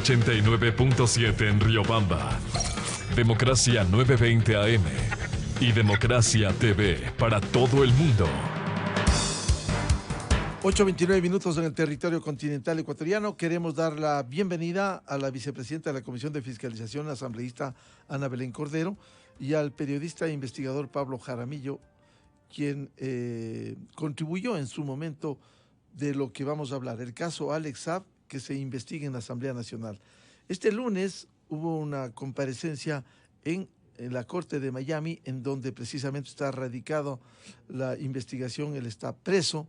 89.7 en Riobamba. Democracia 920 AM. Y Democracia TV para todo el mundo. 8:29 minutos en el territorio continental ecuatoriano. Queremos dar la bienvenida a la vicepresidenta de la Comisión de Fiscalización, asambleísta Ana Belén Cordero, y al periodista e investigador Pablo Jaramillo, quien contribuyó en su momento de lo que vamos a hablar, el caso Alex Saab, que se investiga en la Asamblea Nacional. Este lunes hubo una comparecencia en la Corte de Miami, en donde precisamente está radicado la investigación. Él está preso,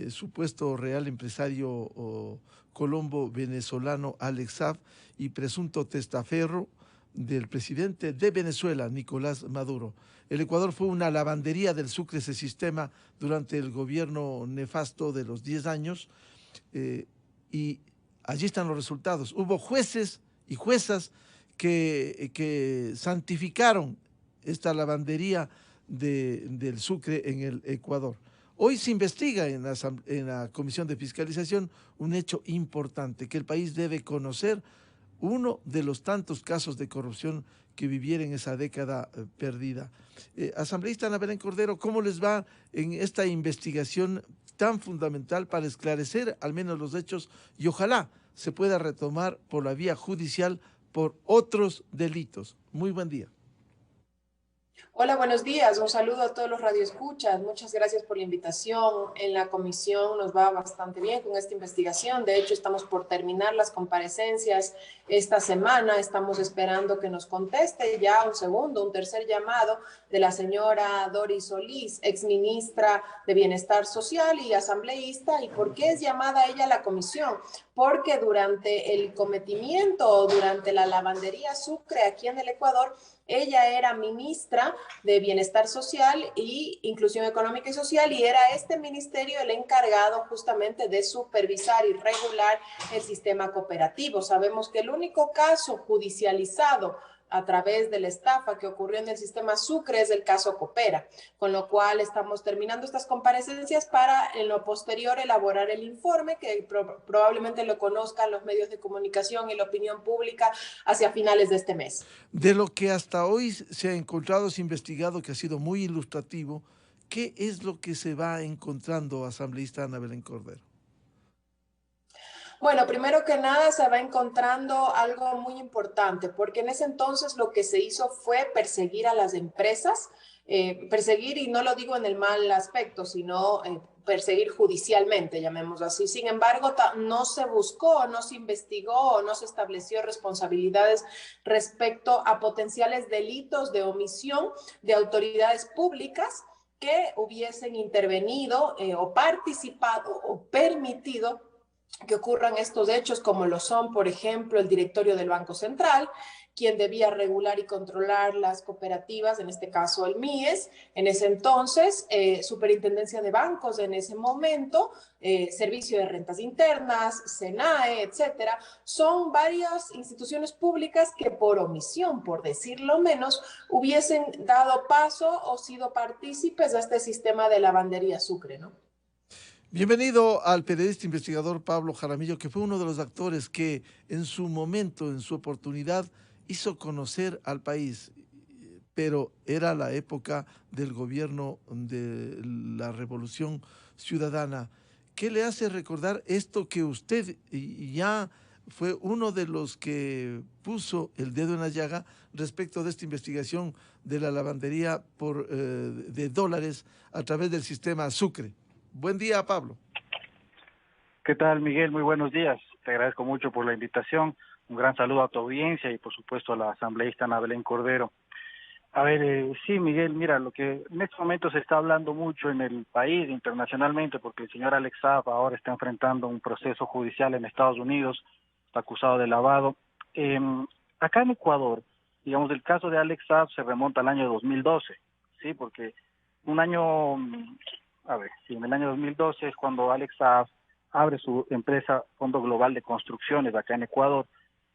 supuesto real empresario colombo venezolano Alex Saab, y presunto testaferro del presidente de Venezuela, Nicolás Maduro. El Ecuador fue una lavandería del Sucre, ese sistema, durante el gobierno nefasto de los 10 años, y allí están los resultados. Hubo jueces y juezas que santificaron esta lavandería del Sucre en el Ecuador. Hoy se investiga en la Comisión de Fiscalización un hecho importante que el país debe conocer, uno de los tantos casos de corrupción que vivieron en esa década perdida. Asambleísta Ana Belén Cordero, ¿cómo les va en esta investigación tan fundamental para esclarecer al menos los hechos y ojalá se pueda retomar por la vía judicial por otros delitos? Muy buen día. Hola, buenos días. Un saludo a todos los radioescuchas. Muchas gracias por la invitación. En la comisión nos va bastante bien con esta investigación. De hecho, estamos por terminar las comparecencias esta semana. Estamos esperando que nos conteste ya un tercer llamado de la señora Doris Solís, exministra de Bienestar Social y asambleísta. ¿Y por qué es llamada ella a la comisión? Porque durante el cometimiento o durante la lavandería Sucre aquí en el Ecuador, ella era ministra de Bienestar Social y Inclusión Económica y Social, y era este ministerio el encargado justamente de supervisar y regular el sistema cooperativo. Sabemos que el único caso judicializado a través de la estafa que ocurrió en el sistema Sucre es el caso Coopera, con lo cual estamos terminando estas comparecencias para en lo posterior elaborar el informe que probablemente lo conozcan los medios de comunicación y la opinión pública hacia finales de este mes. De lo que hasta hoy se ha encontrado, se ha investigado, que ha sido muy ilustrativo, ¿qué es lo que se va encontrando, asambleísta Ana Belén Cordero? Bueno, primero que nada se va encontrando algo muy importante, porque en ese entonces lo que se hizo fue perseguir a las empresas, perseguir, y no lo digo en el mal aspecto, sino perseguir judicialmente, llamémoslo así. Sin embargo, no se buscó, no se investigó, no se estableció responsabilidades respecto a potenciales delitos de omisión de autoridades públicas que hubiesen intervenido o participado o permitido que ocurran estos hechos, como lo son, por ejemplo, el directorio del Banco Central, quien debía regular y controlar las cooperativas, en este caso el MIES, en ese entonces, Superintendencia de Bancos en ese momento, Servicio de Rentas Internas, SENAE, etcétera. Son varias instituciones públicas que por omisión, por decirlo menos, hubiesen dado paso o sido partícipes de este sistema de lavandería Sucre, ¿no? Bienvenido al periodista investigador Pablo Jaramillo, que fue uno de los actores que en su momento, en su oportunidad, hizo conocer al país, pero era la época del gobierno de la Revolución Ciudadana. ¿Qué le hace recordar esto que usted ya fue uno de los que puso el dedo en la llaga respecto de esta investigación de la lavandería de dólares a través del sistema Sucre? Buen día, Pablo. ¿Qué tal, Miguel? Muy buenos días. Te agradezco mucho por la invitación. Un gran saludo a tu audiencia y, por supuesto, a la asambleísta Ana Belén Cordero. A ver, sí, Miguel, mira, lo que en este momento se está hablando mucho en el país, internacionalmente, porque el señor Alex Saab ahora está enfrentando un proceso judicial en Estados Unidos, está acusado de lavado. Acá en Ecuador, digamos, el caso de Alex Saab se remonta al año 2012, ¿sí? Porque un año... sí, en el año 2012 es cuando Alex Saab abre su empresa Fondo Global de Construcciones acá en Ecuador.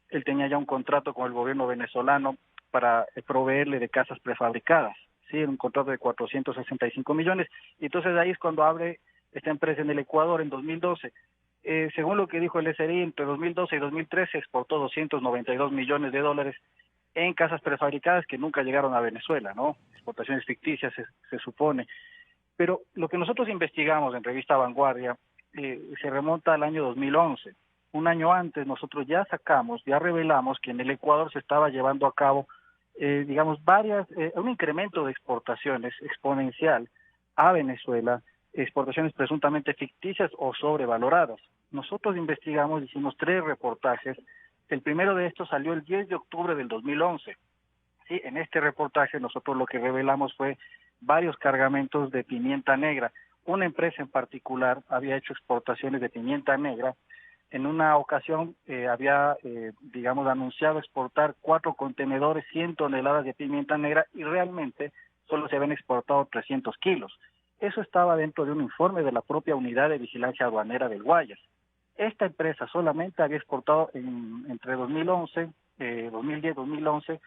Él tenía ya un contrato con el gobierno venezolano para proveerle de casas prefabricadas, ¿sí? Un contrato de 465 millones. Y entonces ahí es cuando abre esta empresa en el Ecuador en 2012. Según lo que dijo el SRI, entre 2012 y 2013 se exportó 292 millones de dólares en casas prefabricadas que nunca llegaron a Venezuela, ¿no? Exportaciones ficticias se supone. Pero lo que nosotros investigamos en Revista Vanguardia se remonta al año 2011. Un año antes nosotros ya revelamos que en el Ecuador se estaba llevando a cabo, digamos, un incremento de exportaciones exponencial a Venezuela, exportaciones presuntamente ficticias o sobrevaloradas. Nosotros investigamos, hicimos 3 reportajes. El primero de estos salió el 10 de octubre del 2011. Sí, en este reportaje nosotros lo que revelamos fue varios cargamentos de pimienta negra. Una empresa en particular había hecho exportaciones de pimienta negra. En una ocasión digamos, anunciado exportar 4 contenedores, 100 toneladas de pimienta negra y realmente solo se habían exportado 300 kilos. Eso estaba dentro de un informe de la propia Unidad de Vigilancia Aduanera del Guayas. Esta empresa solamente había exportado entre 2011, 2010-2011,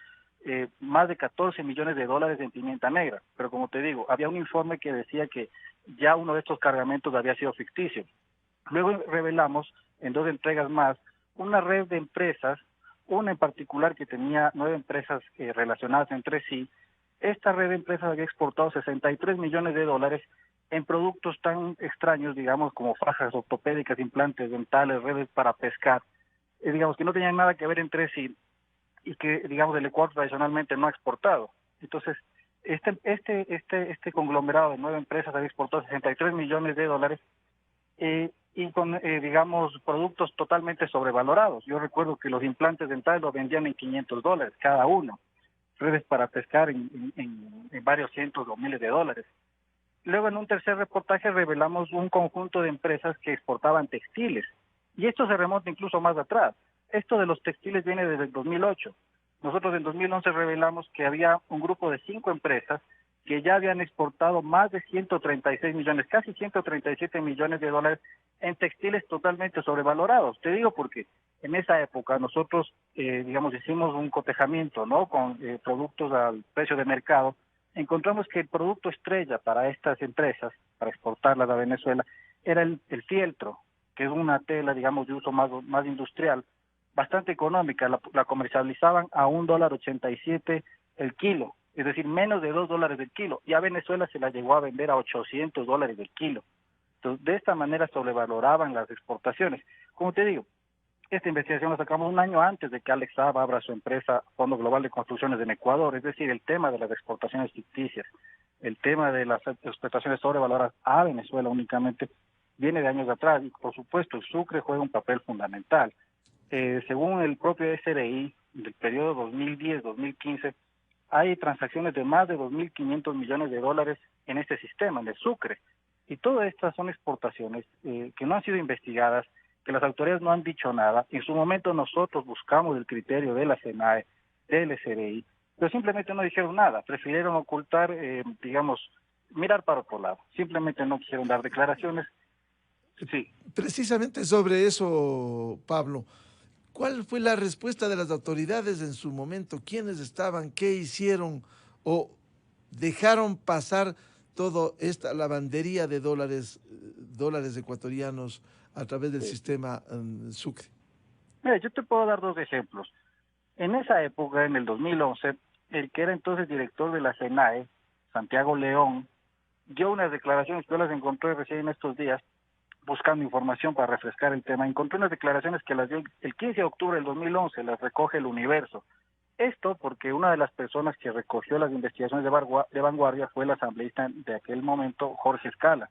más de 14 millones de dólares en pimienta negra. Pero como te digo, había un informe que decía que ya uno de estos cargamentos había sido ficticio. Luego revelamos en 2 entregas más una red de empresas, una en particular que tenía 9 empresas relacionadas entre sí. Esta red de empresas había exportado 63 millones de dólares en productos tan extraños, digamos, como fajas ortopédicas, implantes dentales, redes para pescar, digamos, que no tenían nada que ver entre sí y que, digamos, el Ecuador tradicionalmente no ha exportado. Entonces, este conglomerado de 9 empresas había exportado 63 millones de dólares y con, digamos, productos totalmente sobrevalorados. Yo recuerdo que los implantes dentales los vendían en $500 cada uno, redes para pescar en varios cientos o miles de dólares. Luego, en un tercer reportaje, revelamos un conjunto de empresas que exportaban textiles. Y esto se remonta incluso más atrás. Esto de los textiles viene desde el 2008. Nosotros en 2011 revelamos que había un grupo de 5 empresas que ya habían exportado más de 136 millones, casi 137 millones de dólares en textiles totalmente sobrevalorados. Te digo porque en esa época nosotros, digamos, hicimos un cotejamiento, ¿no?, con productos al precio de mercado. Encontramos que el producto estrella para estas empresas, para exportarlas a Venezuela, era el fieltro, que es una tela, digamos, de uso más industrial, bastante económica. La comercializaban a $1.87 el kilo, es decir, menos de $2 el kilo, y a Venezuela se la llegó a vender a $800 el kilo. Entonces, de esta manera sobrevaloraban las exportaciones. Como te digo, esta investigación la sacamos un año antes de que Alex Saab abra su empresa Fondo Global de Construcciones en Ecuador, es decir, el tema de las exportaciones ficticias, el tema de las exportaciones sobrevaloradas a Venezuela únicamente, viene de años atrás, y por supuesto el Sucre juega un papel fundamental. Según el propio SRI, del periodo 2010-2015, hay transacciones de más de 2.500 millones de dólares en este sistema, en el Sucre, y todas estas son exportaciones que no han sido investigadas, que las autoridades no han dicho nada. En su momento nosotros buscamos el criterio de la SENAE, del SRI, pero simplemente no dijeron nada, prefirieron ocultar, digamos, mirar para otro lado, simplemente no quisieron dar declaraciones. Sí. Precisamente sobre eso, Pablo, ¿cuál fue la respuesta de las autoridades en su momento? ¿Quiénes estaban? ¿Qué hicieron? ¿O dejaron pasar toda esta lavandería de dólares ecuatorianos a través del sistema Sucre? Mira, yo te puedo dar 2 ejemplos. En esa época, en el 2011, el que era entonces director de la SENAE, Santiago León, dio unas declaraciones que yo las encontré recién en estos días, buscando información para refrescar el tema. Encontré unas declaraciones que las dio el 15 de octubre del 2011, las recoge El Universo. Esto porque una de las personas que recogió las investigaciones de Vanguardia fue el asambleísta de aquel momento, Jorge Escala.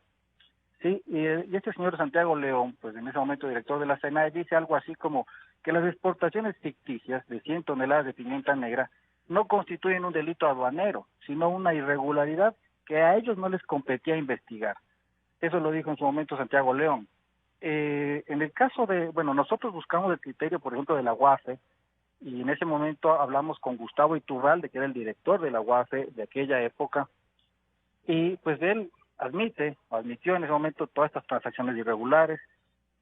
Sí, y este señor Santiago León, pues en ese momento director de la SENAE, dice algo así como que las exportaciones ficticias de 100 toneladas de pimienta negra no constituyen un delito aduanero, sino una irregularidad que a ellos no les competía investigar. Eso lo dijo en su momento Santiago León. En el caso nosotros buscamos el criterio, por ejemplo, de la UAFE, y en ese momento hablamos con Gustavo Iturralde, que era el director de la UAFE de aquella época, y pues él admitió en ese momento todas estas transacciones irregulares,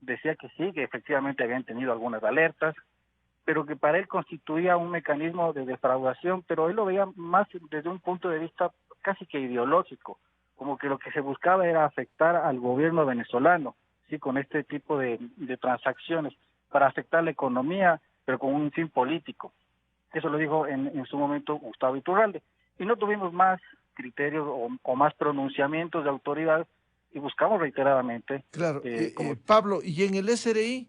decía que sí, que efectivamente habían tenido algunas alertas, pero que para él constituía un mecanismo de defraudación, pero él lo veía más desde un punto de vista casi que ideológico, como que lo que se buscaba era afectar al gobierno venezolano, sí, con este tipo de transacciones para afectar la economía, pero con un fin político. Eso lo dijo en su momento Gustavo Iturralde. Y no tuvimos más criterios o más pronunciamientos de autoridad y buscamos reiteradamente. Claro, Pablo, ¿y en el SRI?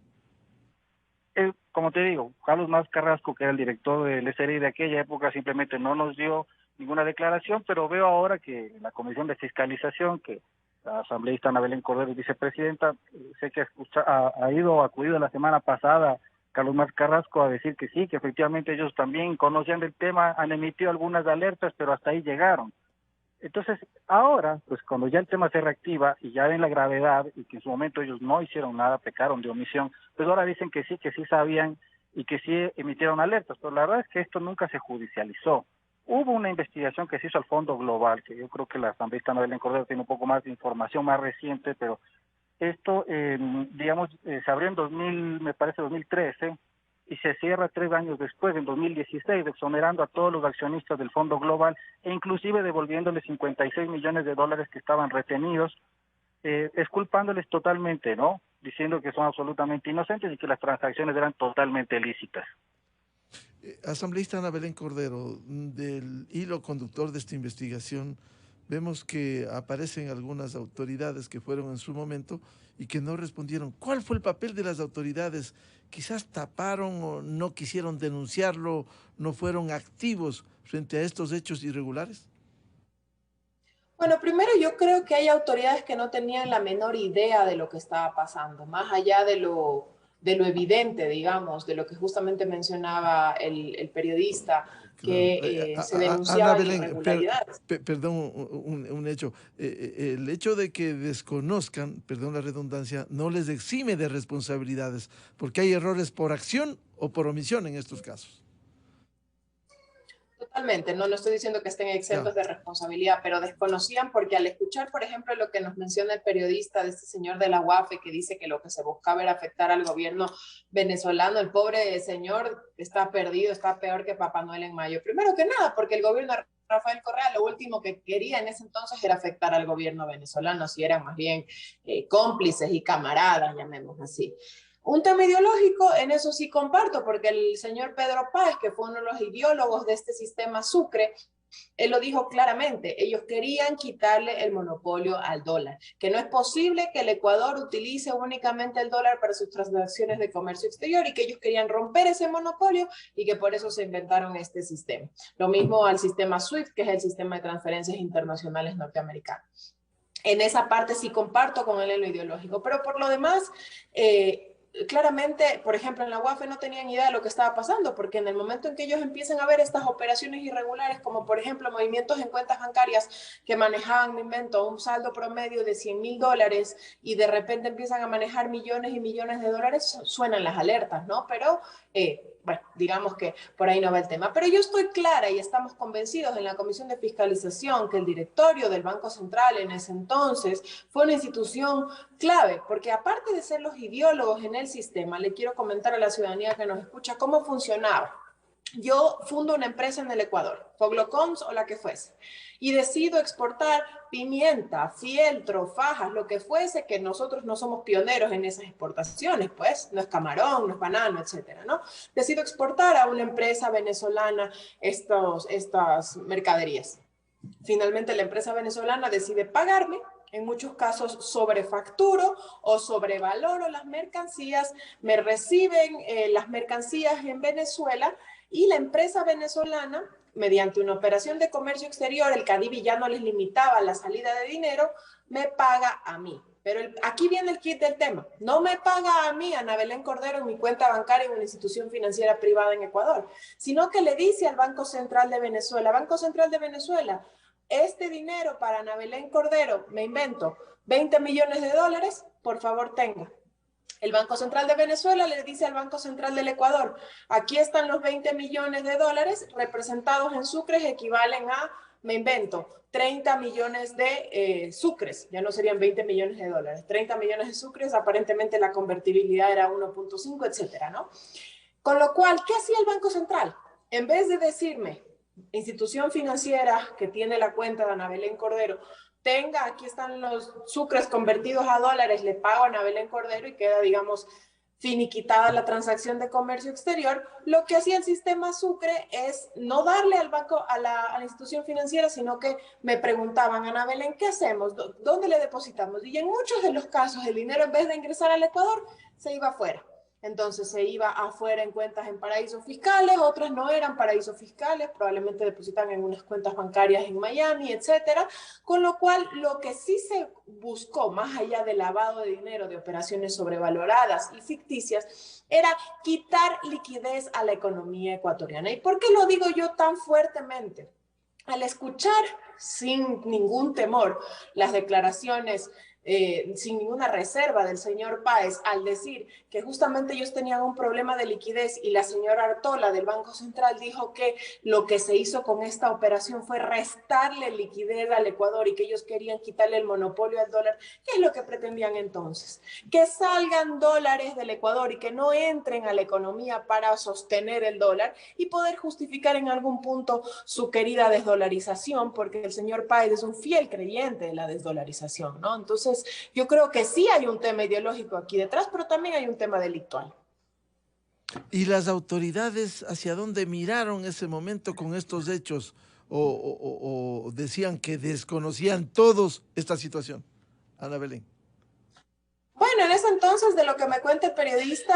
Como te digo, Carlos Mas Carrasco, que era el director del SRI de aquella época, simplemente no nos dio ninguna declaración, pero veo ahora que la Comisión de Fiscalización, que la asambleísta Ana Belén Cordero es vicepresidenta, sé que ha acudido la semana pasada Carlos Mas Carrasco a decir que sí, que efectivamente ellos también conocían del tema, han emitido algunas alertas, pero hasta ahí llegaron. Entonces, ahora, pues cuando ya el tema se reactiva y ya ven la gravedad y que en su momento ellos no hicieron nada, pecaron de omisión, pues ahora dicen que sí sabían y que sí emitieron alertas, pero la verdad es que esto nunca se judicializó. Hubo una investigación que se hizo al Fondo Global, que yo creo que la asambleísta Ana Belén Cordero tiene un poco más de información más reciente, pero esto, se abrió en me parece 2013, y se cierra 3 años después, en 2016, exonerando a todos los accionistas del Fondo Global e inclusive devolviéndoles 56 millones de dólares que estaban retenidos, exculpándoles totalmente, ¿no? Diciendo que son absolutamente inocentes y que las transacciones eran totalmente lícitas. Asambleísta Ana Belén Cordero, del hilo conductor de esta investigación, vemos que aparecen algunas autoridades que fueron en su momento y que no respondieron. ¿Cuál fue el papel de las autoridades? Quizás taparon o no quisieron denunciarlo, no fueron activos frente a estos hechos irregulares. Bueno, primero yo creo que hay autoridades que no tenían la menor idea de lo que estaba pasando, más allá de lo evidente, digamos, de lo que justamente mencionaba el periodista, que se denunciaban irregularidades. Perdón, un hecho. El hecho de que desconozcan, perdón la redundancia, no les exime de responsabilidades, porque hay errores por acción o por omisión en estos casos. Totalmente, no estoy diciendo que estén exentos de responsabilidad, pero desconocían porque al escuchar, por ejemplo, lo que nos menciona el periodista de este señor de la UAFE, que dice que lo que se buscaba era afectar al gobierno venezolano, el pobre señor está perdido, está peor que Papá Noel en mayo. Primero que nada, porque el gobierno de Rafael Correa lo último que quería en ese entonces era afectar al gobierno venezolano, si eran más bien cómplices y camaradas, llamemos así. Un tema ideológico, en eso sí comparto, porque el señor Pedro Páez, que fue uno de los ideólogos de este sistema Sucre, él lo dijo claramente, ellos querían quitarle el monopolio al dólar, que no es posible que el Ecuador utilice únicamente el dólar para sus transacciones de comercio exterior y que ellos querían romper ese monopolio y que por eso se inventaron este sistema. Lo mismo al sistema SWIFT, que es el sistema de transferencias internacionales norteamericano. En esa parte sí comparto con él en lo ideológico, pero por lo demás, claramente, por ejemplo, en la UAFE no tenían idea de lo que estaba pasando, porque en el momento en que ellos empiezan a ver estas operaciones irregulares, como por ejemplo movimientos en cuentas bancarias que manejaban, me invento, un saldo promedio de $100,000 y de repente empiezan a manejar millones y millones de dólares, suenan las alertas, ¿no? Pero bueno, digamos que por ahí no va el tema. Pero yo estoy clara y estamos convencidos en la Comisión de Fiscalización que el directorio del Banco Central en ese entonces fue una institución clave, porque aparte de ser los ideólogos en el sistema, le quiero comentar a la ciudadanía que nos escucha cómo funcionaba. Yo fundo una empresa en el Ecuador, Foglocoms o la que fuese, y decido exportar pimienta, fieltro, fajas, lo que fuese, que nosotros no somos pioneros en esas exportaciones, pues, no es camarón, no es banano, etcétera, ¿no? Decido exportar a una empresa venezolana estas mercaderías. Finalmente, la empresa venezolana decide pagarme, en muchos casos sobrefacturo o sobrevaloro las mercancías, me reciben las mercancías en Venezuela y la empresa venezolana, mediante una operación de comercio exterior, el Cadivi ya no les limitaba la salida de dinero, me paga a mí. Pero aquí viene el kit del tema. No me paga a mí, Ana Belén Cordero, en mi cuenta bancaria en una institución financiera privada en Ecuador, sino que le dice al Banco Central de Venezuela, Banco Central de Venezuela, este dinero para Ana Belén Cordero, me invento, $20 millones, por favor tenga. El Banco Central de Venezuela le dice al Banco Central del Ecuador, aquí están los $20 millones representados en sucres, equivalen a, me invento, 30 millones de sucres, ya no serían $20 millones, 30 millones de sucres, aparentemente la convertibilidad era 1.5, etcétera, ¿no? Con lo cual, ¿qué hacía el Banco Central? En vez de decirme, institución financiera que tiene la cuenta de Ana Belén Cordero, tenga, aquí están los sucres convertidos a dólares, le pagan a Belén Cordero y queda, digamos, finiquitada la transacción de comercio exterior. Lo que hacía el sistema Sucre es no darle al banco, a la institución financiera, sino que me preguntaban, Ana Belén, ¿qué hacemos? ¿Dónde le depositamos? Y en muchos de los casos el dinero, en vez de ingresar al Ecuador, se iba afuera. Entonces se iba afuera en cuentas en paraísos fiscales, otras no eran paraísos fiscales, probablemente depositan en unas cuentas bancarias en Miami, etcétera. Con lo cual, lo que sí se buscó, más allá del lavado de dinero, de operaciones sobrevaloradas y ficticias, era quitar liquidez a la economía ecuatoriana. ¿Y por qué lo digo yo tan fuertemente? Al escuchar sin ningún temor las declaraciones sin ninguna reserva del señor Páez al decir que justamente ellos tenían un problema de liquidez y la señora Artola del Banco Central dijo que lo que se hizo con esta operación fue restarle liquidez al Ecuador y que ellos querían quitarle el monopolio al dólar. ¿Qué es lo que pretendían entonces? Que salgan dólares del Ecuador y que no entren a la economía para sostener el dólar y poder justificar en algún punto su querida desdolarización, porque el señor Páez es un fiel creyente de la desdolarización, ¿no? Entonces, yo creo que sí hay un tema ideológico aquí detrás, pero también hay un tema delictual. ¿Y las autoridades hacia dónde miraron ese momento con estos hechos? ¿O decían que desconocían todos esta situación? Ana Belén. Bueno, en ese entonces, de lo que me cuenta el periodista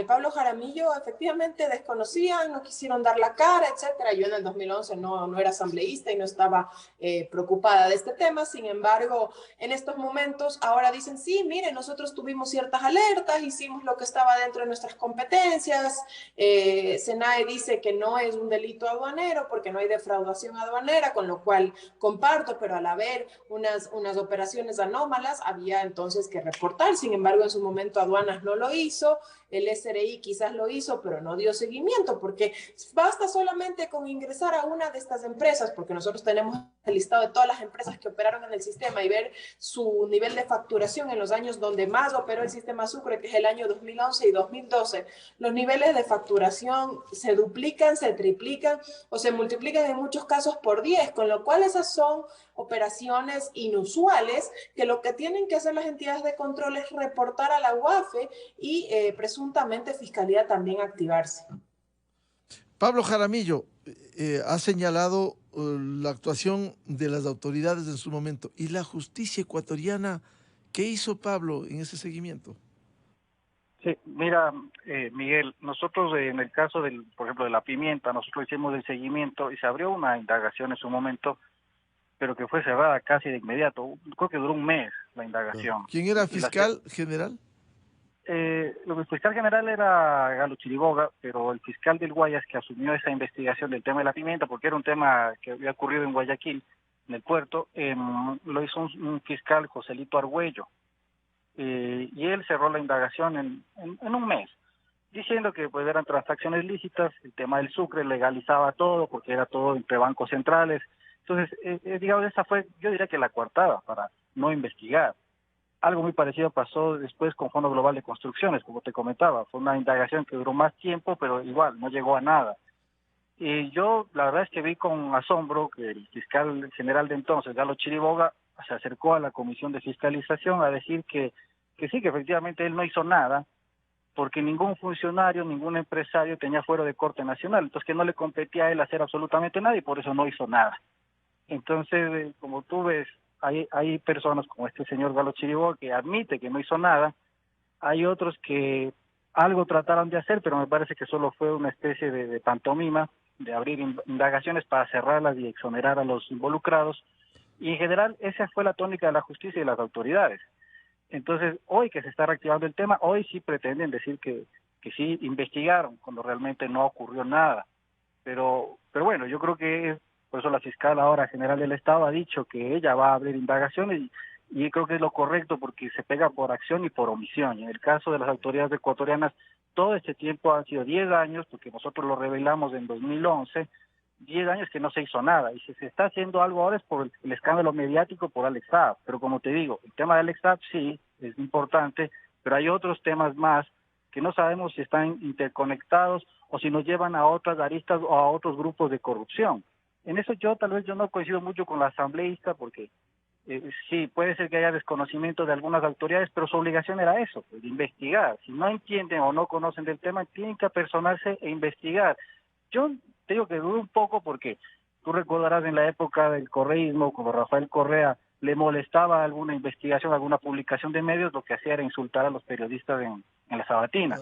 Pablo Jaramillo, efectivamente desconocían, no quisieron dar la cara, etcétera. Yo en el 2011 no era asambleísta y no estaba preocupada de este tema. Sin embargo, en estos momentos ahora dicen, sí, mire, nosotros tuvimos ciertas alertas, hicimos lo que estaba dentro de nuestras competencias. SENAE dice que no es un delito aduanero porque no hay defraudación aduanera, con lo cual comparto, pero al haber unas operaciones anómalas, había entonces que reportar. Sin embargo, en su momento aduanas no lo hizo, el SRI quizás lo hizo, pero no dio seguimiento, porque basta solamente con ingresar a una de estas empresas, porque nosotros tenemos el listado de todas las empresas que operaron en el sistema y ver su nivel de facturación en los años donde más operó el sistema Sucre, que es el año 2011 y 2012. Los niveles de facturación se duplican, se triplican o se multiplican en muchos casos por 10, con lo cual esas son operaciones inusuales que lo que tienen que hacer las entidades de control es reportar a la UAFE y presuntamente Fiscalía también activarse. Pablo Jaramillo ha señalado la actuación de las autoridades en su momento. ¿Y la justicia ecuatoriana qué hizo, Pablo, en ese seguimiento? Sí, mira, Miguel, nosotros en el caso por ejemplo, de la pimienta, nosotros hicimos el seguimiento y se abrió una indagación en su momento, pero que fue cerrada casi de inmediato. Creo que duró un mes la indagación. ¿Quién era fiscal general? El fiscal general era Galo Chiriboga, pero el fiscal del Guayas que asumió esa investigación del tema de la pimienta, porque era un tema que había ocurrido en Guayaquil, en el puerto, lo hizo un fiscal, Joselito Argüello, y él cerró la indagación en un mes, diciendo que pues eran transacciones lícitas, el tema del Sucre legalizaba todo, porque era todo entre bancos centrales. Entonces, digamos, esa fue, yo diría que la coartada para no investigar. Algo muy parecido pasó después con Fondo Global de Construcciones, como te comentaba. Fue una indagación que duró más tiempo, pero igual, no llegó a nada. Y yo, la verdad es que vi con asombro que el fiscal general de entonces, Galo Chiriboga, se acercó a la Comisión de Fiscalización a decir que sí, que efectivamente él no hizo nada, porque ningún funcionario, ningún empresario tenía fuero de corte nacional, entonces que no le competía a él hacer absolutamente nada y por eso no hizo nada. Entonces, como tú ves, hay personas como este señor Galo Chiriboga que admite que no hizo nada, hay otros que algo trataron de hacer, pero me parece que solo fue una especie de pantomima, de abrir indagaciones para cerrarlas y exonerar a los involucrados, y en general esa fue la tónica de la justicia y de las autoridades. Entonces, hoy que se está reactivando el tema, hoy sí pretenden decir que sí investigaron, cuando realmente no ocurrió nada. Pero bueno, yo creo que por eso la fiscal ahora general del Estado ha dicho que ella va a abrir indagaciones y creo que es lo correcto porque se pega por acción y por omisión. Y en el caso de las autoridades ecuatorianas, todo este tiempo han sido 10 años, porque nosotros lo revelamos en 2011, 10 años que no se hizo nada. Y si se está haciendo algo ahora es por el escándalo mediático por Alex Saab. Pero como te digo, el tema de Alex Saab sí es importante, pero hay otros temas más que no sabemos si están interconectados o si nos llevan a otras aristas o a otros grupos de corrupción. En eso tal vez yo no coincido mucho con la asambleísta porque Sí, puede ser que haya desconocimiento de algunas autoridades, pero su obligación era eso, pues, investigar. Si no entienden o no conocen del tema, tienen que apersonarse e investigar. Yo te digo que dudo un poco porque tú recordarás en la época del correísmo, cuando Rafael Correa le molestaba alguna investigación, alguna publicación de medios, lo que hacía era insultar a los periodistas en la sabatina.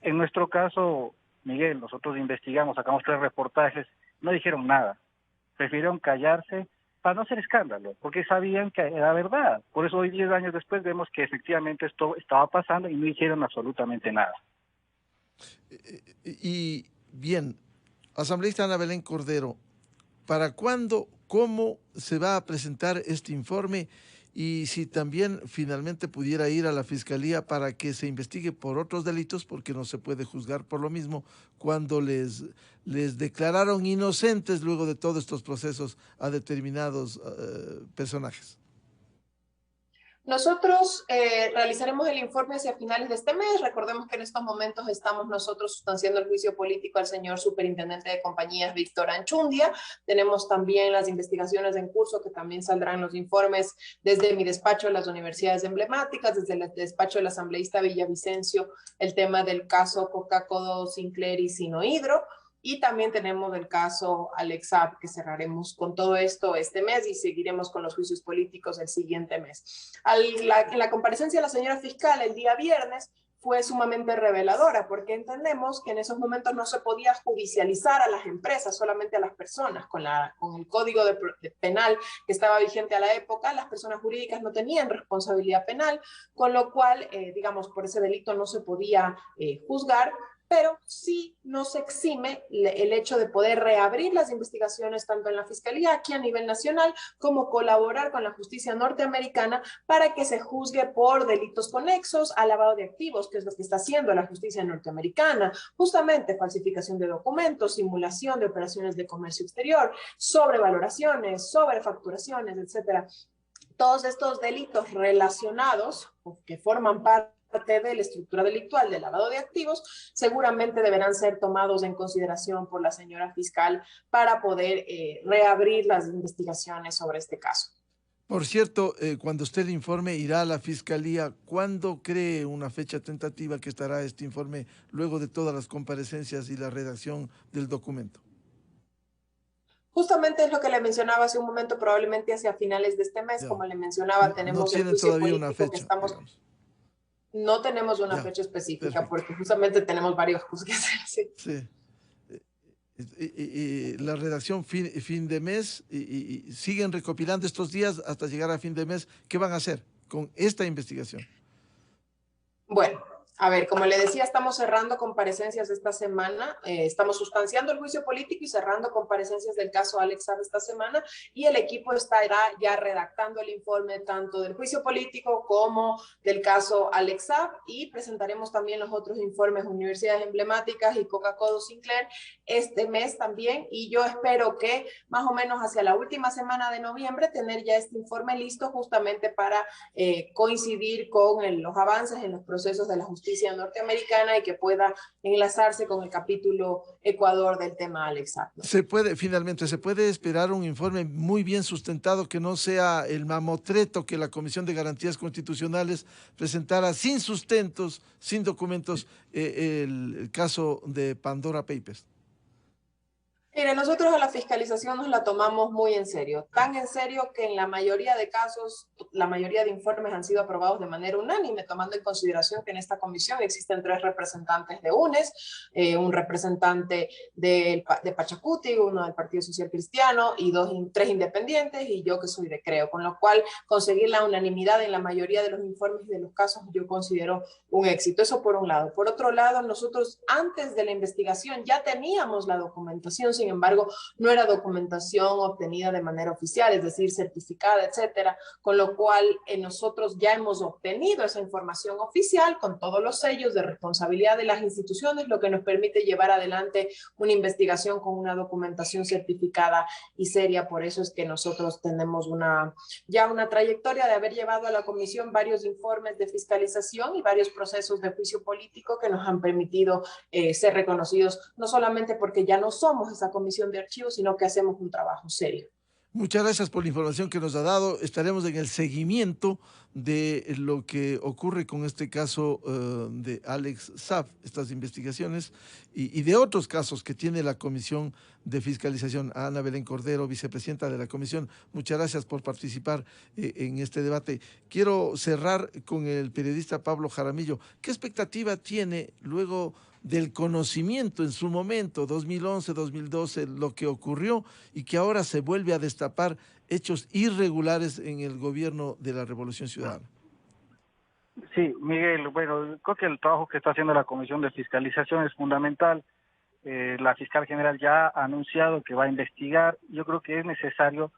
En nuestro caso, Miguel, nosotros investigamos, sacamos 3 reportajes, no dijeron nada, prefirieron callarse para no hacer escándalo, porque sabían que era verdad. Por eso hoy, 10 años después, vemos que efectivamente esto estaba pasando y no hicieron absolutamente nada. Y bien, asambleísta Ana Belén Cordero, ¿para cuándo, cómo se va a presentar este informe? Y si también finalmente pudiera ir a la Fiscalía para que se investigue por otros delitos, porque no se puede juzgar por lo mismo cuando les declararon inocentes luego de todos estos procesos a determinados personajes. Nosotros realizaremos el informe hacia finales de este mes. Recordemos que en estos momentos estamos nosotros sustanciando el juicio político al señor superintendente de compañías, Víctor Anchundia. Tenemos también las investigaciones en curso, que también saldrán los informes desde mi despacho de las universidades emblemáticas, desde el despacho del asambleísta Villavicencio, el tema del caso Coca-Codo, Sinclair y Sinohidro. Y también tenemos el caso Alexab, que cerraremos con todo esto este mes y seguiremos con los juicios políticos el siguiente mes. En la comparecencia de la señora fiscal el día viernes fue sumamente reveladora, porque entendemos que en esos momentos no se podía judicializar a las empresas, solamente a las personas. Con el código penal que estaba vigente a la época, las personas jurídicas no tenían responsabilidad penal, con lo cual, digamos, por ese delito no se podía juzgar, pero sí no se exime el hecho de poder reabrir las investigaciones tanto en la Fiscalía aquí a nivel nacional como colaborar con la justicia norteamericana para que se juzgue por delitos conexos a lavado de activos, que es lo que está haciendo la justicia norteamericana, justamente falsificación de documentos, simulación de operaciones de comercio exterior, sobrevaloraciones, sobrefacturaciones, etcétera. Todos estos delitos relacionados o que forman parte de la estructura delictual de lavado de activos, seguramente deberán ser tomados en consideración por la señora fiscal para poder reabrir las investigaciones sobre este caso. Por cierto, cuando usted informe irá a la Fiscalía, ¿cuándo cree una fecha tentativa que estará este informe luego de todas las comparecencias y la redacción del documento? Justamente es lo que le mencionaba hace un momento, probablemente hacia finales de este mes, como le mencionaba, tenemos el juicio político que estamos... Digamos. No tenemos una fecha específica, porque justamente tenemos varios juicios que hacer. Sí. Y la redacción fin de mes, y siguen recopilando estos días hasta llegar a fin de mes. ¿Qué van a hacer con esta investigación? Bueno, a ver, como le decía, estamos cerrando comparecencias esta semana, estamos sustanciando el juicio político y cerrando comparecencias del caso Alexab esta semana, y el equipo estará ya redactando el informe tanto del juicio político como del caso Alexab, y presentaremos también los otros informes, universidades emblemáticas y Coca-Cola Sinclair, este mes también, y yo espero que más o menos hacia la última semana de noviembre tener ya este informe listo justamente para coincidir con los avances en los procesos de la justicia norteamericana y que pueda enlazarse con el capítulo Ecuador del tema Alexab. Finalmente, ¿se puede esperar un informe muy bien sustentado que no sea el mamotreto que la Comisión de Garantías Constitucionales presentara sin sustentos, sin documentos, el caso de Pandora Papers? Mire, nosotros a la fiscalización nos la tomamos muy en serio, tan en serio que en la mayoría de casos, la mayoría de informes han sido aprobados de manera unánime, tomando en consideración que en esta comisión existen 3 representantes de UNES, un representante de Pachacuti, uno del Partido Social Cristiano y 3 independientes, y yo que soy de Creo, con lo cual conseguir la unanimidad en la mayoría de los informes y de los casos yo considero un éxito. Eso por un lado. Por otro lado, nosotros antes de la investigación ya teníamos la documentación, sin embargo, no era documentación obtenida de manera oficial, es decir, certificada, etcétera, con lo cual nosotros ya hemos obtenido esa información oficial con todos los sellos de responsabilidad de las instituciones, lo que nos permite llevar adelante una con una documentación certificada y seria. Por eso es que nosotros tenemos ya una trayectoria de haber llevado a la comisión varios informes de fiscalización y varios procesos de juicio político que nos han permitido ser reconocidos, no solamente porque ya no somos esa comisión de archivos, sino que hacemos un trabajo serio. Muchas gracias por la información que nos ha dado. Estaremos en el seguimiento de lo que ocurre con este caso de Alex Saab, estas investigaciones y de otros casos que tiene la Comisión de Fiscalización. A Ana Belén Cordero, vicepresidenta de la Comisión, muchas gracias por participar en este debate. Quiero cerrar con el periodista Pablo Jaramillo. ¿Qué expectativa tiene luego del conocimiento en su momento, 2011, 2012, lo que ocurrió y que ahora se vuelve a destapar hechos irregulares en el gobierno de la Revolución Ciudadana? Sí, Miguel, bueno, creo que el trabajo que está haciendo la Comisión de Fiscalización es fundamental. La fiscal general ya ha anunciado que va a investigar. Yo creo que es necesario.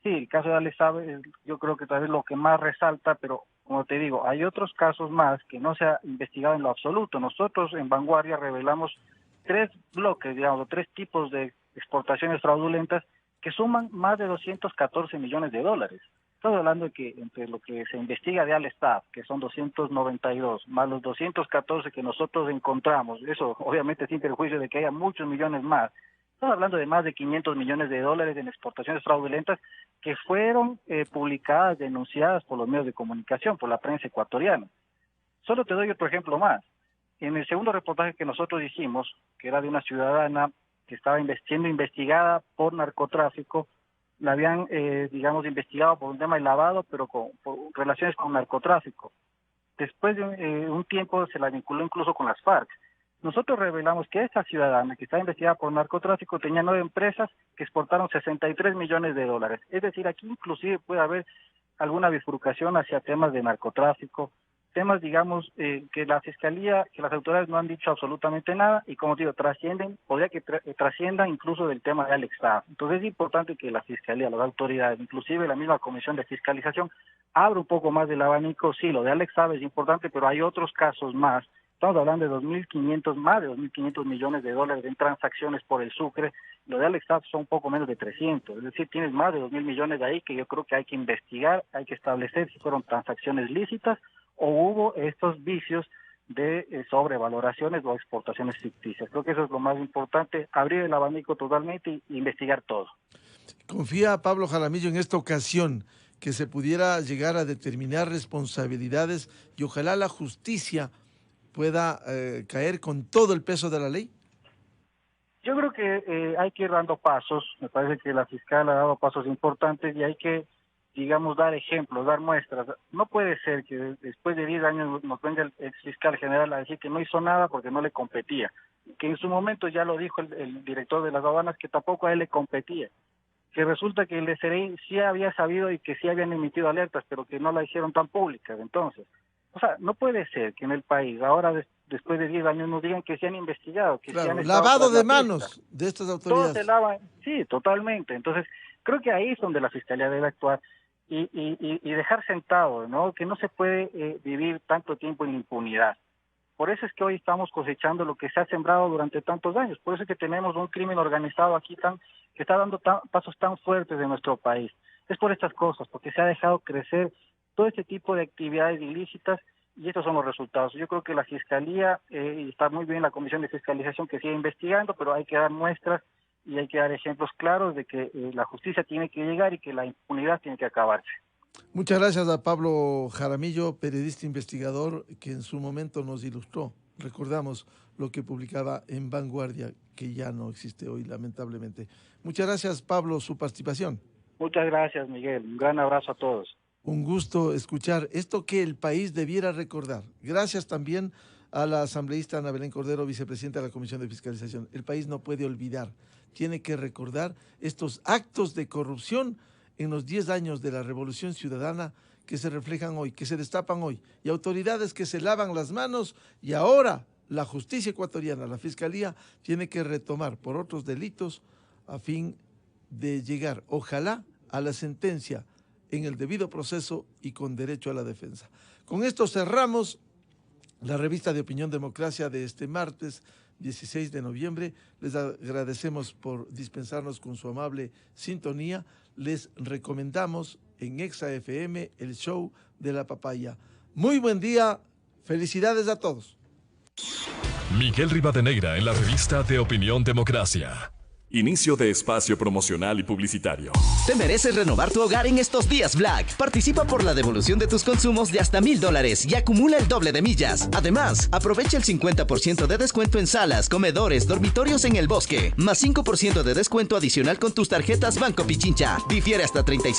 Sí, el caso de Alex Saab, yo creo que tal vez lo que más resalta, pero como te digo, hay otros casos más que no se ha investigado en lo absoluto. Nosotros en Vanguardia revelamos 3 bloques, digamos, 3 tipos de exportaciones fraudulentas que suman más de 214 millones de dólares. Estamos hablando de que entre lo que se investiga de Alex Saab, que son 292, más los 214 que nosotros encontramos, eso obviamente sin perjuicio de que haya muchos millones más. Estamos hablando de más de 500 millones de dólares en exportaciones fraudulentas que fueron publicadas, denunciadas por los medios de comunicación, por la prensa ecuatoriana. Solo te doy otro ejemplo más. En el segundo reportaje que nosotros hicimos, que era de una ciudadana que estaba siendo investigada por narcotráfico, la habían, digamos, investigado por un tema de lavado, pero por relaciones con narcotráfico. Después de un tiempo se la vinculó incluso con las FARC. Nosotros revelamos que esta ciudadana que está investigada por narcotráfico tenía 9 empresas que exportaron 63 millones de dólares. Es decir, aquí inclusive puede haber alguna bifurcación hacia temas de narcotráfico, temas, digamos, que la Fiscalía, que las autoridades no han dicho absolutamente nada y, como digo, podría que trasciendan incluso del tema de Alex Saab. Entonces es importante que la Fiscalía, las autoridades, inclusive la misma Comisión de Fiscalización, abra un poco más del abanico. Sí, lo de Alex Saab es importante, pero hay otros casos más. Estamos hablando de 2.500, más de 2.500 millones de dólares en transacciones por el Sucre. Lo de Alex Saab son un poco menos de 300. Es decir, tienes más de 2.000 millones de ahí que yo creo que hay que investigar, hay que establecer si fueron transacciones lícitas o hubo estos vicios de sobrevaloraciones o exportaciones ficticias. Creo que eso es lo más importante, abrir el abanico totalmente e investigar todo. ¿Confía Pablo Jaramillo en esta ocasión que se pudiera llegar a determinar responsabilidades y ojalá la justicia pueda caer con todo el peso de la ley? Yo creo que hay que ir dando pasos. Me parece que la fiscal ha dado pasos importantes y hay que, digamos, dar ejemplos, dar muestras. No puede ser que después de 10 años nos venga el ex fiscal general a decir que no hizo nada porque no le competía, que en su momento ya lo dijo el director de las aduanas que tampoco a él le competía, que resulta que el SRI sí había sabido y que sí habían emitido alertas, pero que no la hicieron tan públicas. Entonces, o sea, no puede ser que en el país, ahora después de 10 años, nos digan que se han investigado, que claro, se han lavado de manos de estas autoridades. Todos se lavan, sí, totalmente. Entonces, creo que ahí es donde la Fiscalía debe actuar y dejar sentado, ¿no? Que no se puede vivir tanto tiempo en la impunidad. Por eso es que hoy estamos cosechando lo que se ha sembrado durante tantos años. Por eso es que tenemos un crimen organizado aquí que está dando pasos tan fuertes en nuestro país. Es por estas cosas, porque se ha dejado crecer todo este tipo de actividades ilícitas y estos son los resultados. Yo creo que la Fiscalía, y está muy bien la Comisión de Fiscalización que sigue investigando, pero hay que dar muestras y hay que dar ejemplos claros de que la justicia tiene que llegar y que la impunidad tiene que acabarse. Muchas gracias a Pablo Jaramillo, periodista investigador que en su momento nos ilustró. Recordamos lo que publicaba en Vanguardia, que ya no existe hoy, lamentablemente. Muchas gracias, Pablo, su participación. Muchas gracias, Miguel. Un gran abrazo a todos. Un gusto escuchar esto que el país debiera recordar. Gracias también a la asambleísta Ana Belén Cordero, vicepresidenta de la Comisión de Fiscalización. El país no puede olvidar, tiene que recordar estos actos de corrupción en los 10 años de la Revolución Ciudadana que se reflejan hoy, que se destapan hoy, y autoridades que se lavan las manos y ahora la justicia ecuatoriana, la Fiscalía, tiene que retomar por otros delitos a fin de llegar, ojalá, a la sentencia en el debido proceso y con derecho a la defensa. Con esto cerramos la revista de Opinión Democracia de este martes 16 de noviembre. Les agradecemos por dispensarnos con su amable sintonía. Les recomendamos en Exa FM el show de la papaya. Muy buen día, felicidades a todos. Miguel Rivadeneira en la revista de Opinión Democracia. Inicio de espacio promocional y publicitario. Te mereces renovar tu hogar en estos días Black. Participa por la devolución de tus consumos de hasta $1,000 y acumula el doble de millas. Además, aprovecha el 50% de descuento en salas, comedores, dormitorios en el Bosque, más 5% de descuento adicional con tus tarjetas Banco Pichincha. Difiere hasta 35